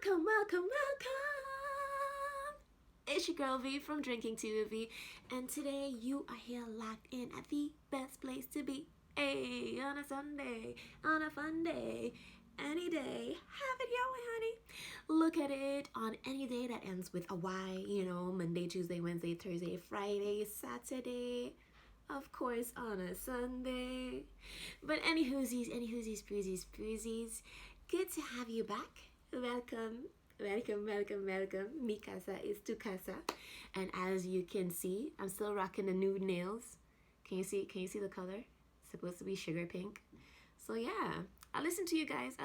Welcome. It's your girl V from Drinking DTWV, and today you are here locked in at the best place to be. Hey, on a Sunday, on a fun day, any day, have it your way, honey. Look at it on any day that ends with a Y, Monday, Tuesday, Wednesday, Thursday, Friday, Saturday. Of course, on a Sunday. But any whoosies, sproozies. Good to have you back. Welcome. Mi casa is tu casa. And as you can see, I'm still rocking the nude nails. Can you see the color? It's supposed to be sugar pink. So yeah, I listen to you guys.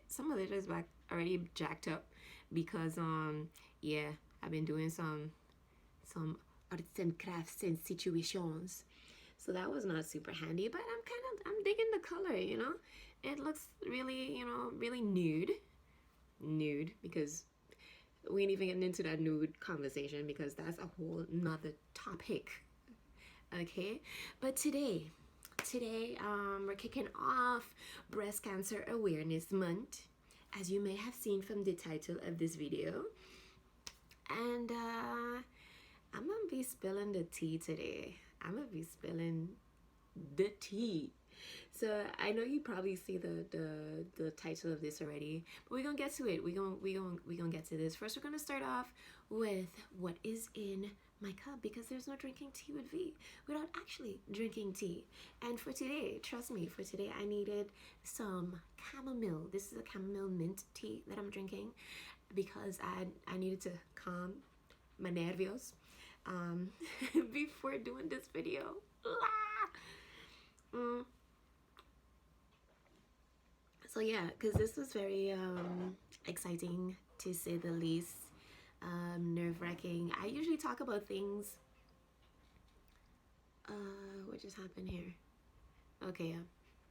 Some of it is back already jacked up because I've been doing some arts and crafts and situations. So that was not super handy, but I'm digging the color, It looks really, really nude, because we ain't even getting into that nude conversation because that's a whole nother topic. Okay, but today we're kicking off Breast Cancer Awareness Month, as you may have seen from the title of this video. And I'm gonna be spilling the tea today. So I know you probably see the title of this already, but we're gonna get to it. We're gonna get to this. First, we're gonna start off with what is in my cup, because there's no drinking tea with V without actually drinking tea. And for today, trust me, I needed some chamomile. This is a chamomile mint tea that I'm drinking because I needed to calm my nervios before doing this video. So yeah, because this was very exciting to say the least, nerve-wracking. I usually talk about things. What just happened here? Okay,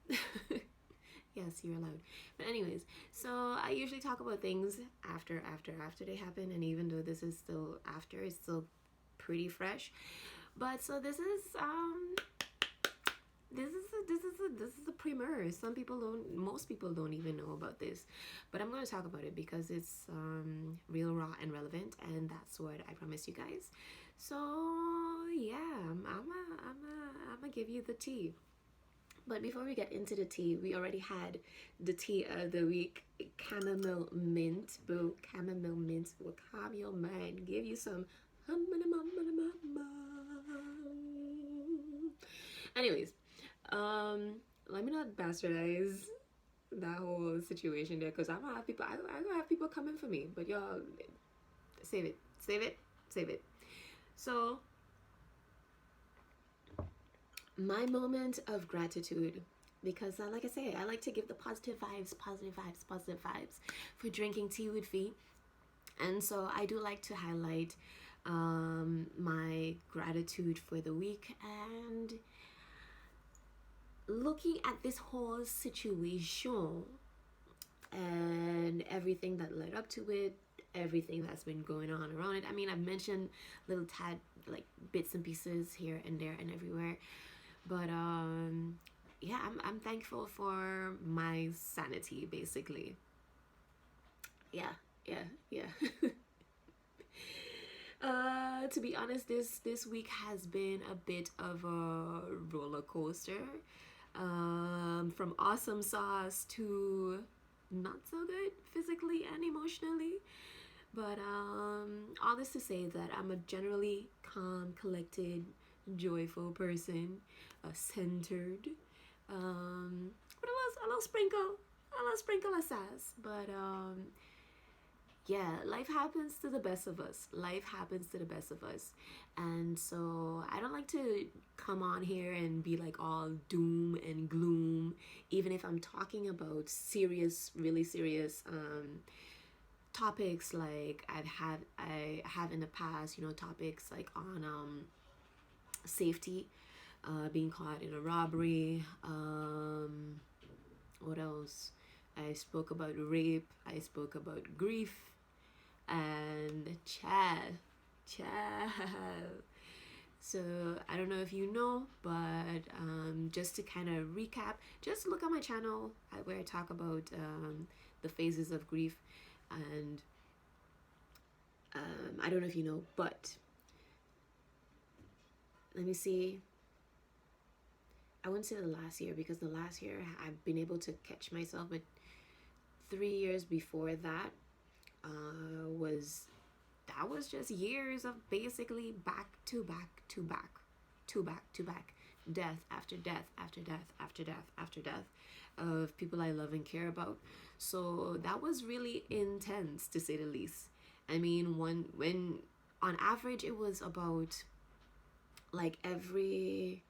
yeah. Yes, you're allowed. But anyways, so I usually talk about things after they happen, and even though this is still after, it's still pretty fresh. But so this is a premiere. Most people don't even know about this, but I'm going to talk about it because it's real, raw, and relevant, and that's what I promise you guys. So yeah, I'm gonna give you the tea. But before we get into the tea, we already had the tea of the week, chamomile mint. Boo, chamomile mint will calm your mind, give you some anyways, let me not bastardize that whole situation there, because I'm gonna have people coming for me, but y'all save it. So my moment of gratitude, because like I say, I like to give the positive vibes for drinking tea with V. And so I do like to highlight my gratitude for the week, and looking at this whole situation and everything that led up to it, everything that's been going on around it. I mean, I've mentioned little tad like bits and pieces here and there and everywhere, but yeah, I'm thankful for my sanity, basically. Yeah. To be honest, this week has been a bit of a roller coaster, from awesome sauce to not so good physically and emotionally. But all this to say that I'm a generally calm, collected, joyful person, centered. What else? A little sprinkle of sass. But yeah, life happens to the best of us. And so I don't like to come on here and be like all doom and gloom, even if I'm talking about really serious topics, like I have in the past, topics like on safety, being caught in a robbery, what else? I spoke about rape, I spoke about grief, and child. So I don't know if you know, but just to kind of recap, just look at my channel where I talk about the phases of grief. And I don't know if you know, but let me see. I wouldn't say the last year, because the last year I've been able to catch myself, but 3 years before that was just years of basically back to back to back to back to back, death after death after death after death after death of people I love and care about. So that was really intense, to say the least. I mean, when on average it was about like every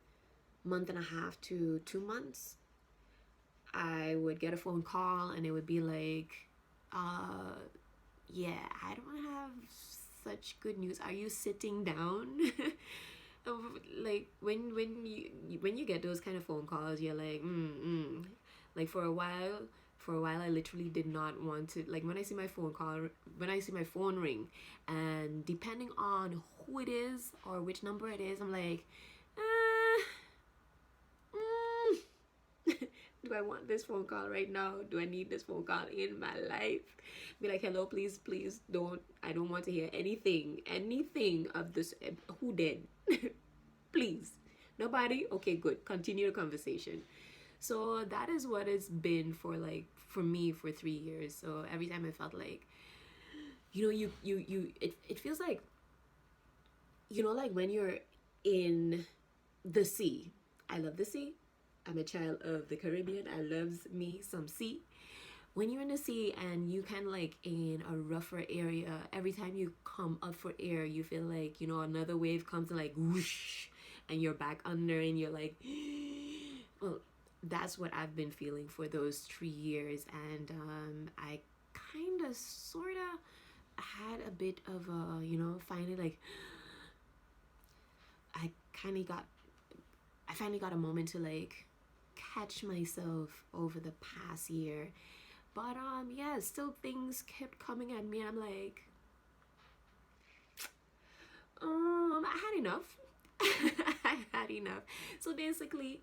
month and a half to 2 months, I would get a phone call and it would be like, yeah, I don't have such good news. Are you sitting down? Like when you get those kind of phone calls, you're like, like for a while, I literally did not want to, like, when I see my phone ring, and depending on who it is or which number it is, I'm like, do I want this phone call right now? Do I need this phone call in my life? Be like, hello, please don't. I don't want to hear anything of this. Who did? Please. Nobody? Okay, good. Continue the conversation. So that is what it's been for me for 3 years. So every time I felt like, it feels like, like when you're in the sea. I love the sea. I'm a child of the Caribbean. I loves me some sea. When you're in the sea and you kind of like in a rougher area, every time you come up for air, you feel like, another wave comes and like whoosh, and you're back under and you're like, well, that's what I've been feeling for those 3 years. And I kind of sort of had a bit of a, finally like, I finally got a moment to like catch myself over the past year. But yeah, still things kept coming at me, and I'm like, I had enough. I had enough. So basically,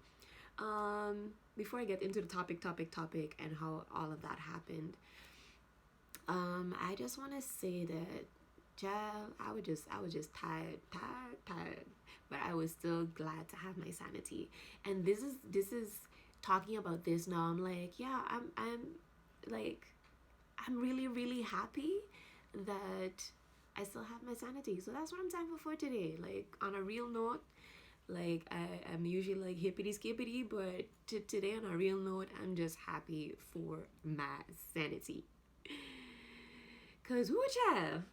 before I get into the topic and how all of that happened, I just want to say that, child, I was just tired, but I was still glad to have my sanity. And this is talking about this now. I'm like, yeah, I'm really, really happy that I still have my sanity. So that's what I'm thankful for today. Like, on a real note, like I'm usually like hippity skippity, but today on a real note, I'm just happy for my sanity. Cause whoo child,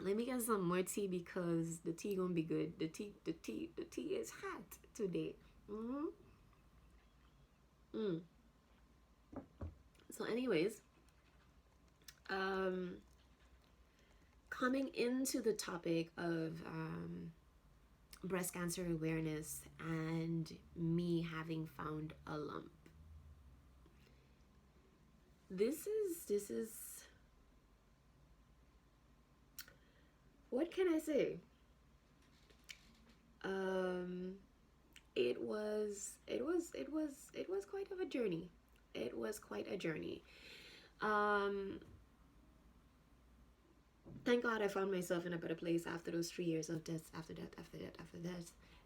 let me get some more tea, because the tea gonna be good. The tea is hot today. So anyways, coming into the topic of breast cancer awareness and me having found a lump. This is what can I say? It was quite of a journey. It was quite a journey. Thank God I found myself in a better place after those 3 years of death, after death.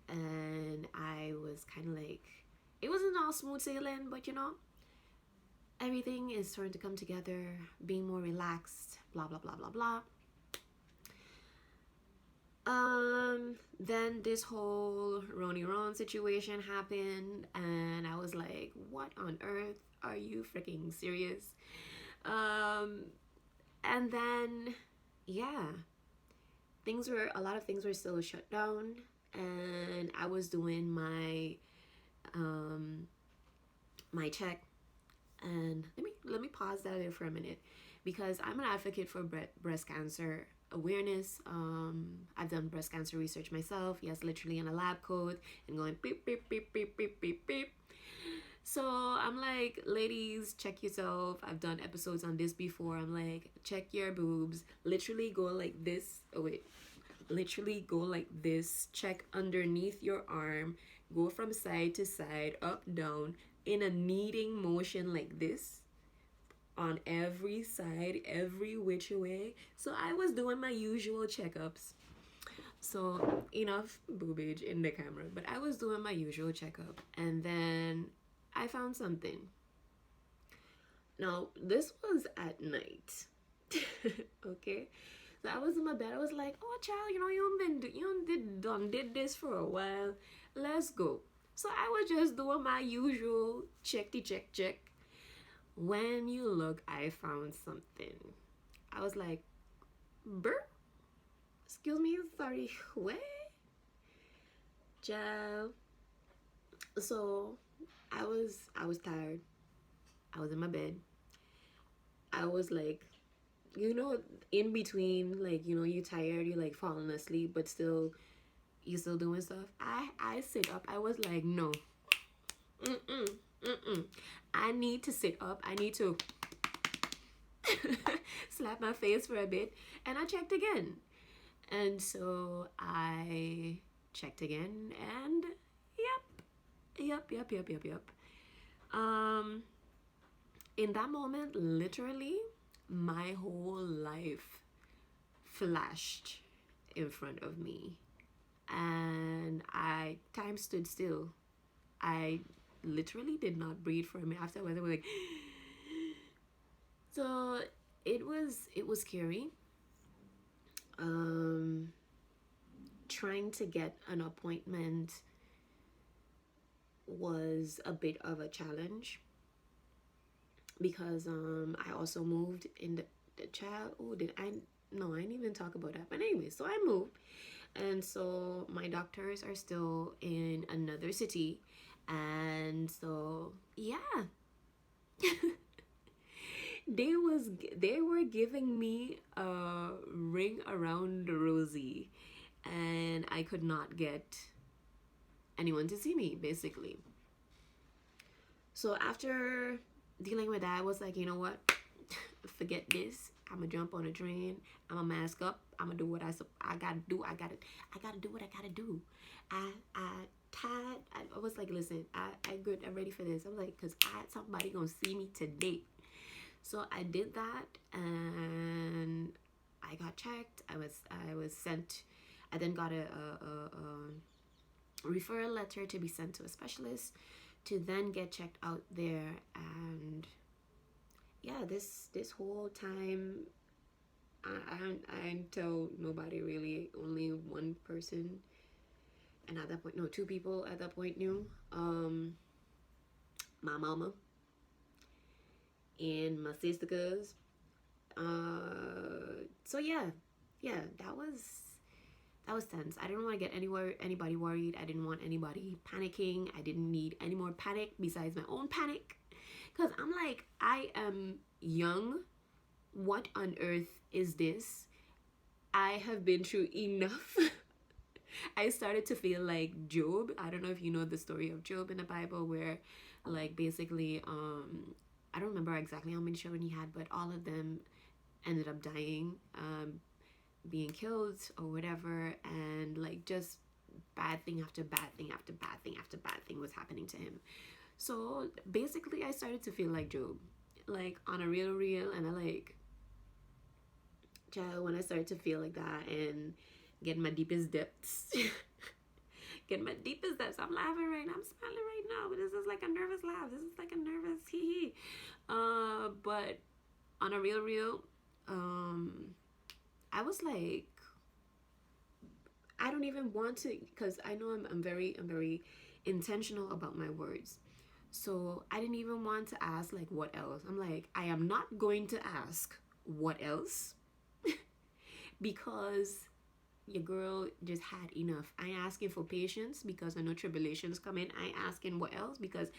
And I was kind of like, it wasn't all smooth sailing, but everything is starting to come together, being more relaxed, blah, blah, blah, blah, blah. Then this whole Roni Ron situation happened, and I was like, what on earth? Are you freaking serious? And then, yeah, a lot of things were still shut down, and I was doing my my check. And let me pause that there for a minute, because I'm an advocate for breast cancer awareness. I've done breast cancer research myself, yes, literally in a lab coat and going beep beep beep beep beep beep beep. So I'm like, ladies, check yourself. I've done episodes on this before. I'm like, check your boobs, literally go like this. Literally go like this. Check underneath your arm, go from side to side, up, down, in a kneading motion like this. on every side, every which way. So I was doing my usual checkups. So enough boobage in the camera, but I was doing my usual checkup, and then I found something. Now this was at night. Okay, so I was in my bed. I was like, "Oh, child, did this for a while. Let's go." So I was just doing my usual check. When you look, I found something. I was like, "Burp? Excuse me, sorry, what?" Child. So I was tired. I was in my bed. I was like, in between, like, you tired, you like falling asleep, but still you still doing stuff. I sit up. I was like, no. Mm-mm. Mm-mm. I need to sit up. I need to slap my face for a bit. And I checked again. And so I checked again, and yep. Um in that moment, literally my whole life flashed in front of me, and time stood still. I literally did not breathe for a minute. Afterwards I was like, so it was scary. um Trying to get an appointment was a bit of a challenge, because I also moved in the child. Oh, did I? No, I didn't even talk about that. But anyway, so I moved, and so my doctors are still in another city, and so yeah, they were giving me a ring around the rosy, and I could not get anyone to see me, basically. So after dealing with that, I was like, you know what? Forget this. I'm gonna jump on a train. I'm gonna mask up. I'm gonna do what I gotta do. I gotta do what I gotta do. I was like, listen, I good. I'm ready for this. I was like, cause somebody gonna see me today. So I did that, and I got checked. I was sent. I then got a referral letter to be sent to a specialist to then get checked out there. And yeah, this whole time I didn't tell nobody really. Only one person, and at that point, no, two people at that point knew. My mama and my sisters. So yeah, that was tense. I didn't want to get anybody worried. I didn't want anybody panicking. I didn't need any more panic besides my own panic, because I'm like, I am young. What on earth is this? I have been through enough. I started to feel like Job. I don't know if you know the story of Job in the Bible, where like basically I don't remember exactly how many children he had, but all of them ended up dying, being killed or whatever, and like just bad thing after bad thing after bad thing after bad thing was happening to him. So basically I started to feel like Job, like on a real, and I like, child, when I started to feel like that and get my deepest depths I'm laughing right now, I'm smiling right now, but this is like a nervous laugh, this is like a nervous hee hee. But on a real, I was like, I don't even want to, because I know I'm very intentional about my words. So I didn't even want to ask like what else. I'm like, I am not going to ask what else because your girl just had enough. I asking for patience because I know tribulations come in. I asking what else because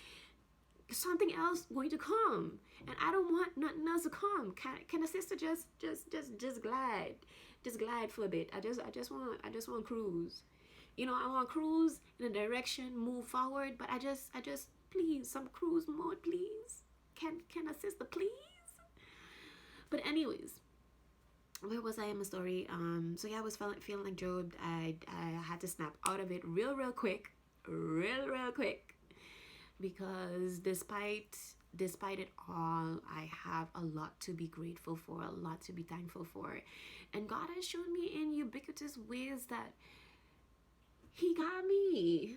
something else going to come, and I don't want nothing else to come. Can a sister just glide for a bit? I just want cruise. I want cruise in a direction, move forward, but I just please some cruise mode, please. Can a sister please? But anyways, where was I in my story? So yeah, I was feeling like Job. I had to snap out of it real quick, real quick, because despite despite it all, I have a lot to be grateful for, a lot to be thankful for. And God has shown me in ubiquitous ways that He got me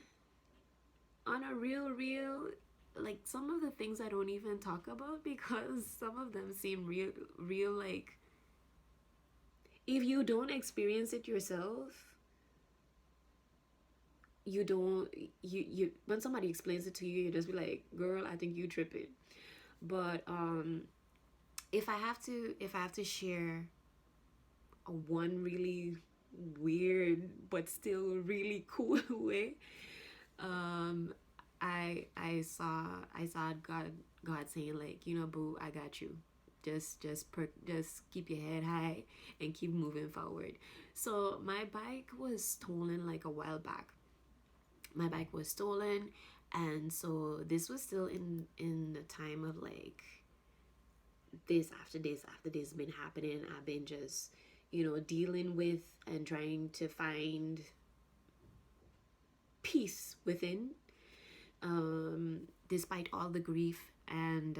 on a real, like some of the things I don't even talk about because some of them seem real, like if you don't experience it yourself, you don't, you when somebody explains it to you, you just be like, girl, I think you tripping. But if I have to share a one really weird but still really cool way, um I saw God saying, like, you know, boo, I got you. Just keep your head high and keep moving forward. So my bike was stolen like a while back. My bike was stolen, and so this was still in the time of like this after this been happening. I've been just, you know, dealing with and trying to find peace within, despite all the grief. And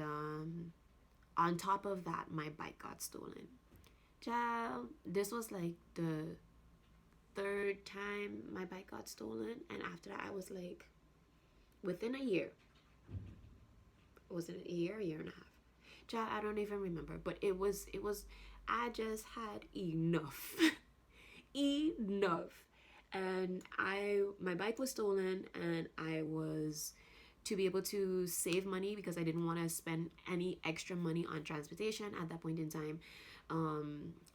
on top of that, my bike got stolen. Child, this was like the third time my bike got stolen, and after that I was like, within a year, was it a year and a half? Child, I don't even remember, but it was I just had enough. Enough. And my bike was stolen, and I was to be able to save money because I didn't want to spend any extra money on transportation at that point in time.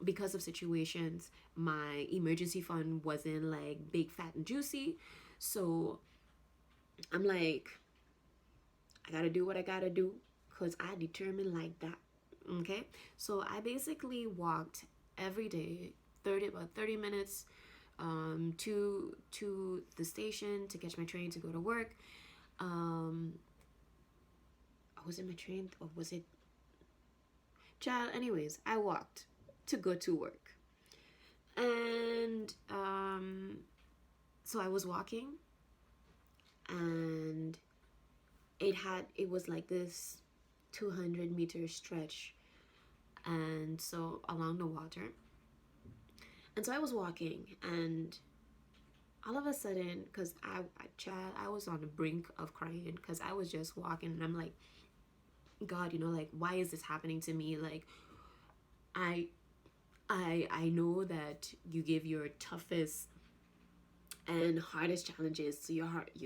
Because of situations, my emergency fund wasn't like big, fat, and juicy. So I'm like, I gotta do what I gotta do because I determined like that. Okay, so I basically walked every day, about 30 minutes, to the station to catch my train to go to work. Um, was it my train or was it? Child, anyways, I walked to go to work, and so I was walking, and it was like this 200-meter stretch, and so along the water. And so I was walking, and all of a sudden, because I was on the brink of crying because I was just walking, and I'm like, God, you know, like, why is this happening to me? Like, I know that you give your toughest and hardest challenges to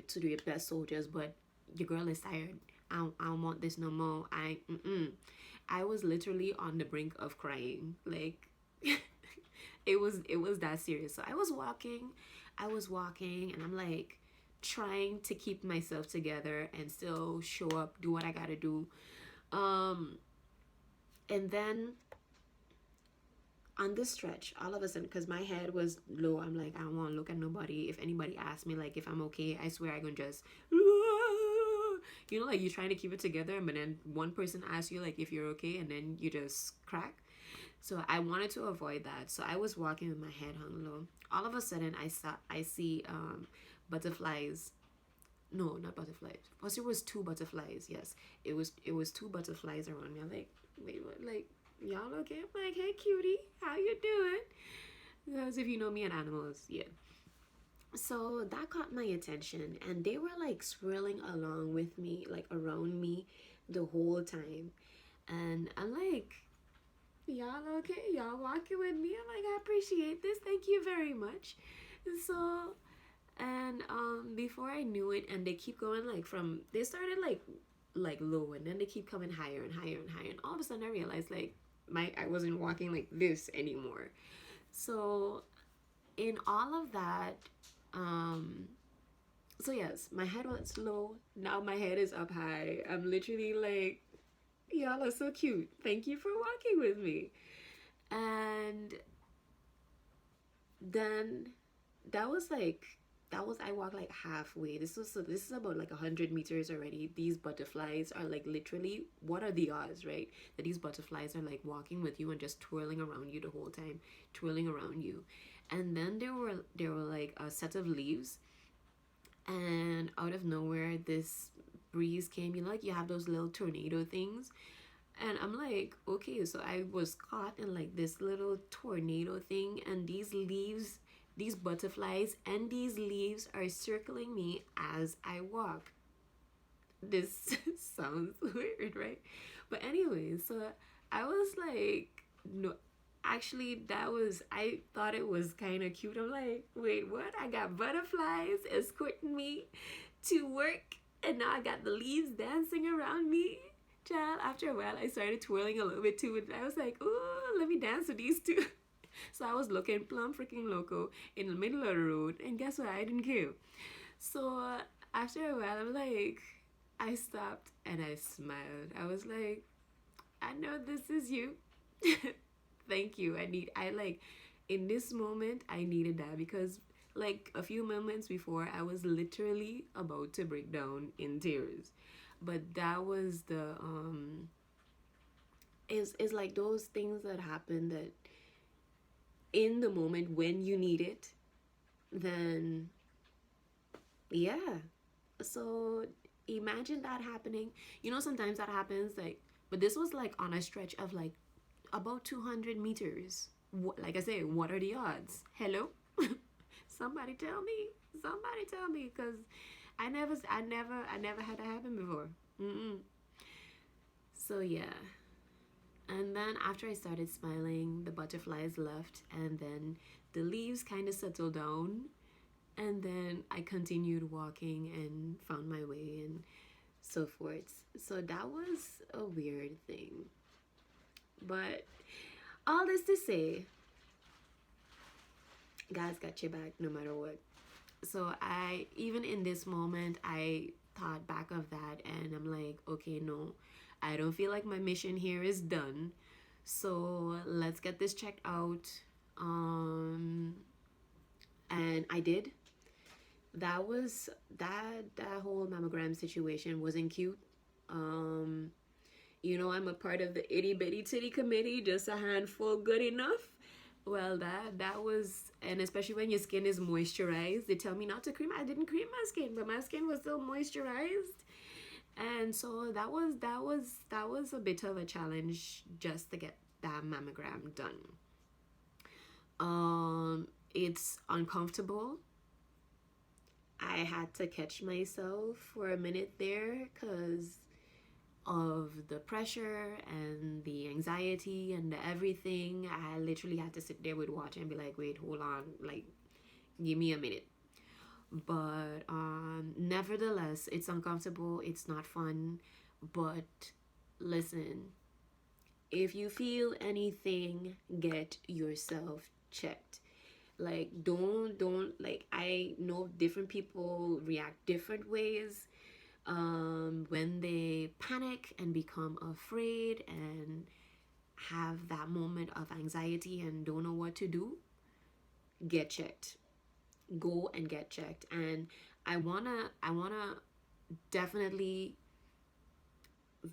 to do your best soldiers, but your girl is tired. I don't want this no more. I was literally on the brink of crying. Like, it was that serious. So I was walking, and I'm like trying to keep myself together and still show up, do what I gotta do. And then on this stretch, all of a sudden, because my head was low, I'm like, I don't want to look at nobody. If anybody asks me like if I'm okay, I swear I can just, you know, like you're trying to keep it together, but then one person asks you like if you're okay, and then you just crack. So I wanted to avoid that. So I was walking with my head hung low. All of a sudden, I see butterflies. No, not butterflies. First, it was two butterflies. Yes, it was two butterflies around me. I'm like, wait, what? Like, y'all okay? I'm like, hey, cutie, how you doing? Because if you know me and animals, yeah. So that caught my attention, and they were like swirling along with me, like around me, the whole time. And I'm like, y'all okay? Y'all walking with me? I'm like, I appreciate this. Thank you very much. So, and before I knew it, and they keep going like they started like low, and then they keep coming higher and higher and higher, and all of a sudden I realized like I wasn't walking like this anymore. So in all of that, so yes, my head was low, now my head is up high. I'm literally like, y'all are so cute, thank you for walking with me. And then that was I walked like halfway. This is about like 100 meters already. These butterflies are like literally, what are the odds, right? That these butterflies are like walking with you and just twirling around you the whole time, twirling around you. And then there were like a set of leaves, and out of nowhere, this breeze came, you know, like you have those little tornado things. And I'm like, okay, so I was caught in like this little tornado thing, and these leaves, these butterflies and these leaves are circling me as I walk. This sounds weird, right? But anyway, so I was like, no, actually, that was, I thought it was kind of cute. I'm like, wait, what? I got butterflies escorting me to work, and now I got the leaves dancing around me. Child, after a while, I started twirling a little bit too, and I was like, ooh, let me dance with these two. So I was looking plumb freaking loco in the middle of the road, and guess what? I didn't care. So after a while, I'm like, I stopped and I smiled. I was like, I know this is you. Thank you. I like, in this moment, I needed that because like a few moments before, I was literally about to break down in tears. But that was the, is like those things that happen that in the moment when you need it, then yeah. So imagine that happening. You know, sometimes that happens, like, but this was like on a stretch of like about 200 meters. Like I say, what are the odds? Hello? Somebody tell me. Somebody tell me, because I never had that happen before. Mm-mm. So yeah. And then after I started smiling, the butterflies left, and then the leaves kind of settled down. And then I continued walking and found my way and so forth. So that was a weird thing. But all this to say, God's got your back no matter what. So even in this moment, I thought back of that and I'm like, okay, no, I don't feel like my mission here is done. So let's get this checked out. And I did. That whole mammogram situation wasn't cute. Um, you know, I'm a part of the itty bitty titty committee, just a handful good enough. Well, that was, and especially when your skin is moisturized, they tell me not to cream. I didn't cream my skin, but my skin was still moisturized, and so that was a bit of a challenge just to get that mammogram done. It's uncomfortable. I had to catch myself for a minute there because of the pressure and the anxiety and the everything. I literally had to sit there with watch and be like, wait, hold on, like, give me a minute. But nevertheless, it's uncomfortable, it's not fun. But listen, if you feel anything, get yourself checked. Like, don't like, I know different people react different ways when they panic and become afraid and have that moment of anxiety and don't know what to do. Get checked. Go and get checked. And I wanna definitely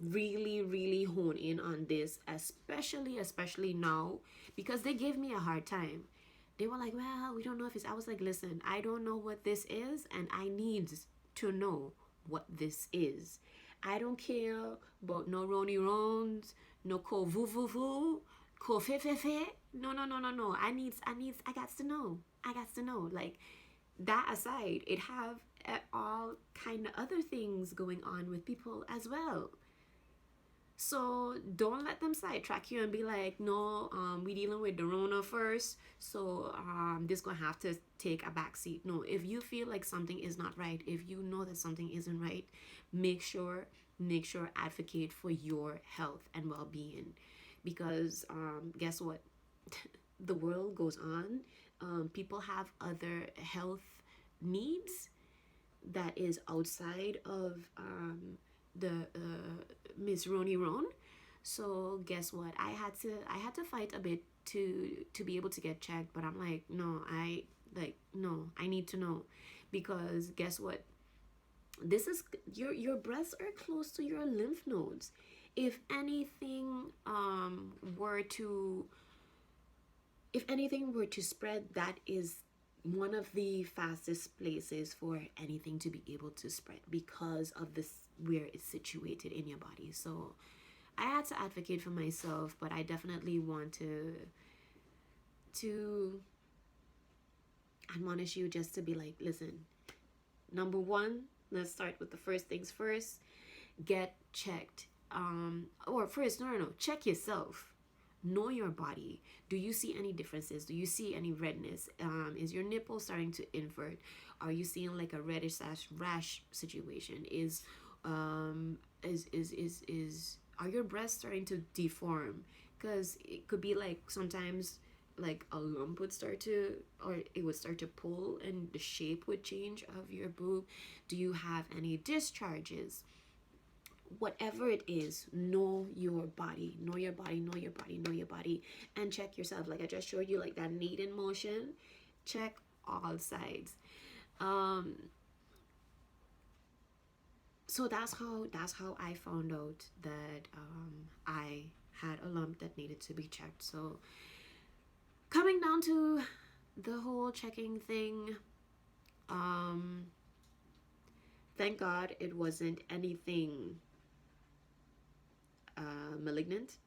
really hone in on this, especially now, because they gave me a hard time. They were like, well, we don't know if it's, I was like, listen, I don't know what this is, and I need to know what this is. I don't care about no roni rons, no ko vu vu vu, ko fe fe fe. No. I got to know. I got to know. Like, that aside, it have all kind of other things going on with people as well. So don't let them sidetrack you and be like, no, we dealing with the Rona first, so this gonna have to take a back seat. No, if you feel like something is not right, if you know that something isn't right, make sure advocate for your health and well-being, because guess what? The world goes on. People have other health needs that is outside of the Miss Roni Ron. So guess what? I had to fight a bit to be able to get checked, but I'm like, no, no, I need to know, because guess what? This is your breasts are close to your lymph nodes. If anything were to spread, that is one of the fastest places for anything to be able to spread, because of this where it's situated in your body. So I had to advocate for myself, but I definitely want to admonish you just to be like, listen, number one, let's start with the first things first. Get checked. Or first, no, check yourself. Know your body. Do you see any differences? Do you see any redness? Is your nipple starting to invert? Are you seeing like a reddish rash situation? Are your breasts starting to deform? Because it could be like sometimes like a lump would start to, or it would start to pull and the shape would change of your boob. Do you have any discharges? Whatever it is, know your body, know your body, know your body, know your body, and check yourself. Like I just showed you, like that kneading motion. Check all sides. So that's how I found out that I had a lump that needed to be checked. So coming down to the whole checking thing, thank God it wasn't anything malignant,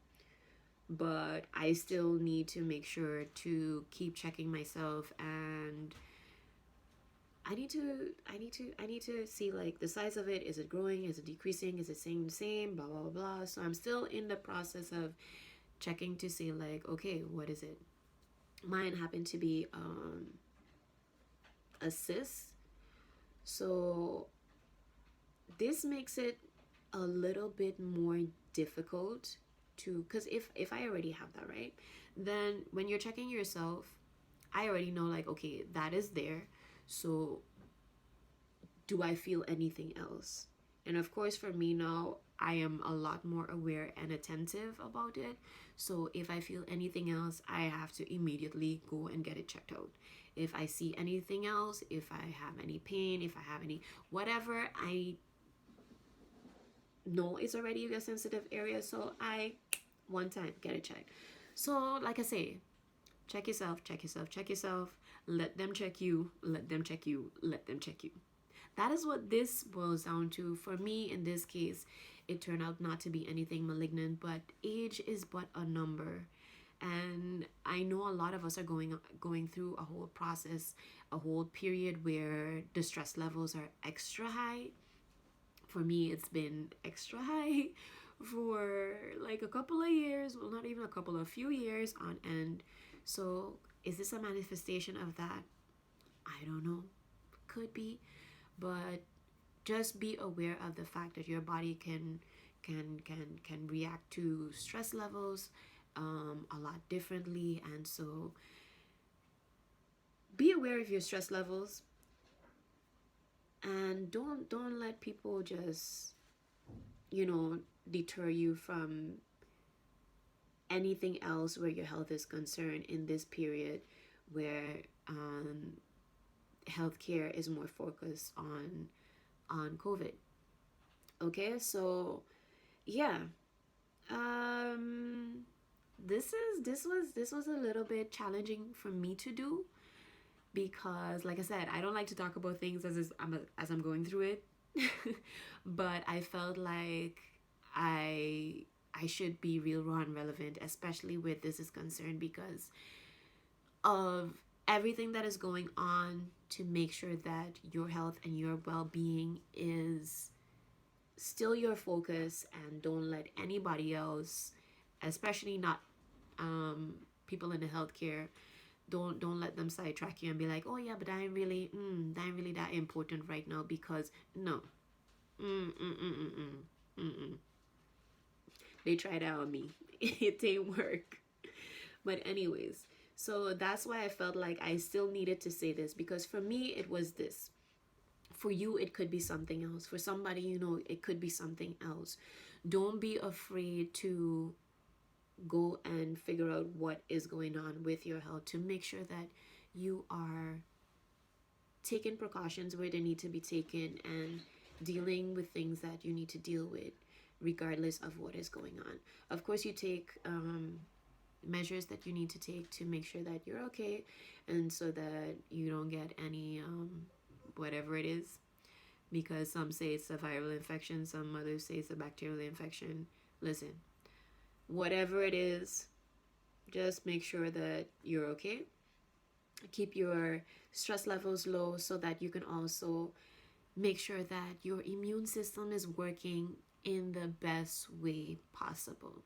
but I still need to make sure to keep checking myself, and I need to see like the size of it. Is it growing? Is it decreasing? Is it staying the same? Blah blah blah. So I'm still in the process of checking to see like, okay, what is it? Mine happened to be a cyst. So this makes it a little bit more difficult to, because if I already have that, right, then when you're checking yourself, I already know like, okay, that is there. So do I feel anything else? And of course for me now, I am a lot more aware and attentive about it. So if I feel anything else, I have to immediately go and get it checked out. If I see anything else, if I have any pain, if I have any whatever, I know it's already a sensitive area, so I one time get it checked. So like I say, check yourself, check yourself, check yourself. Let them check you, let them check you, let them check you. That is what this boils down to. For me, in this case, it turned out not to be anything malignant, but age is but a number. And I know a lot of us are going through a whole process, a whole period where the stress levels are extra high. For me, it's been extra high for like a couple of years, well, not even a couple, a few years on end. So is this a manifestation of that? I don't know. Could be, but just be aware of the fact that your body can react to stress levels a lot differently, and so be aware of your stress levels, and don't let people just deter you from anything else where your health is concerned in this period where healthcare is more focused on COVID. Okay, so yeah, this was a little bit challenging for me to do, because like I said, I don't like to talk about things as I'm going through it. But I felt like I should be real, raw, and relevant, especially with this is concerned, because of everything that is going on, to make sure that your health and your well-being is still your focus, and don't let anybody else, especially not people in the healthcare, don't let them sidetrack you and be like, oh yeah, but I ain't really that important right now, because no. They tried out on me. It didn't work. But anyways, so that's why I felt like I still needed to say this, because for me it was this. For you, it could be something else. For somebody, it could be something else. Don't be afraid to go and figure out what is going on with your health, to make sure that you are taking precautions where they need to be taken, and dealing with things that you need to deal with regardless of what is going on. Of course, you take measures that you need to take to make sure that you're okay, and so that you don't get any whatever it is, because some say it's a viral infection, some others say it's a bacterial infection. Listen, whatever it is, just make sure that you're okay. Keep your stress levels low so that you can also make sure that your immune system is working in the best way possible.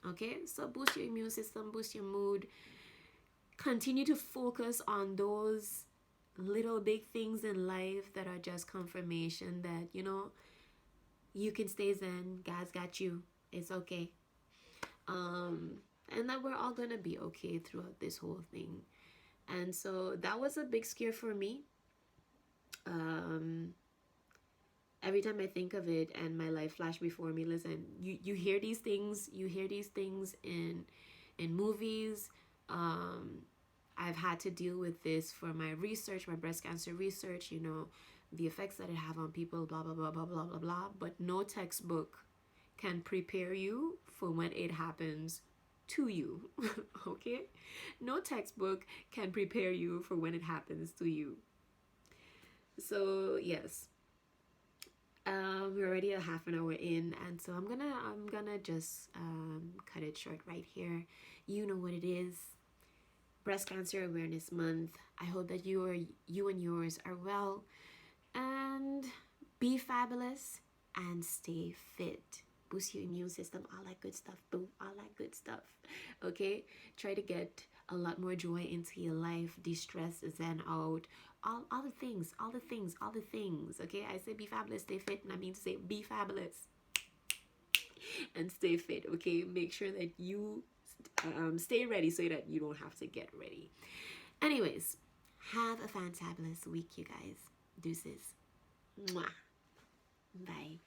Okay, so boost your immune system, boost your mood. Continue to focus on those little big things in life that are just confirmation that, you know, you can stay zen. God's got you. It's okay. And that we're all gonna be okay throughout this whole thing. And so that was a big scare for me. Every time I think of it and my life flash before me, listen, you hear these things, in movies. I've had to deal with this for my research, my breast cancer research, you know, the effects that it have on people, blah, blah, blah, blah, blah, blah, blah. But no textbook can prepare you for when it happens to you, okay? No textbook can prepare you for when it happens to you. So, yes. We're already a half an hour in, and so I'm gonna just cut it short right here. You know what it is. Breast Cancer Awareness Month. I hope that you and yours are well, and be fabulous and stay fit. Boost your immune system, all that good stuff, boo, all that good stuff. Okay, try to get a lot more joy into your life, de-stress, zen out, all the things, okay? I say be fabulous, stay fit, and I mean to say be fabulous and stay fit, okay? Make sure that you stay ready so that you don't have to get ready. Anyways, have a fantabulous week, you guys. Deuces. Mwah. Bye.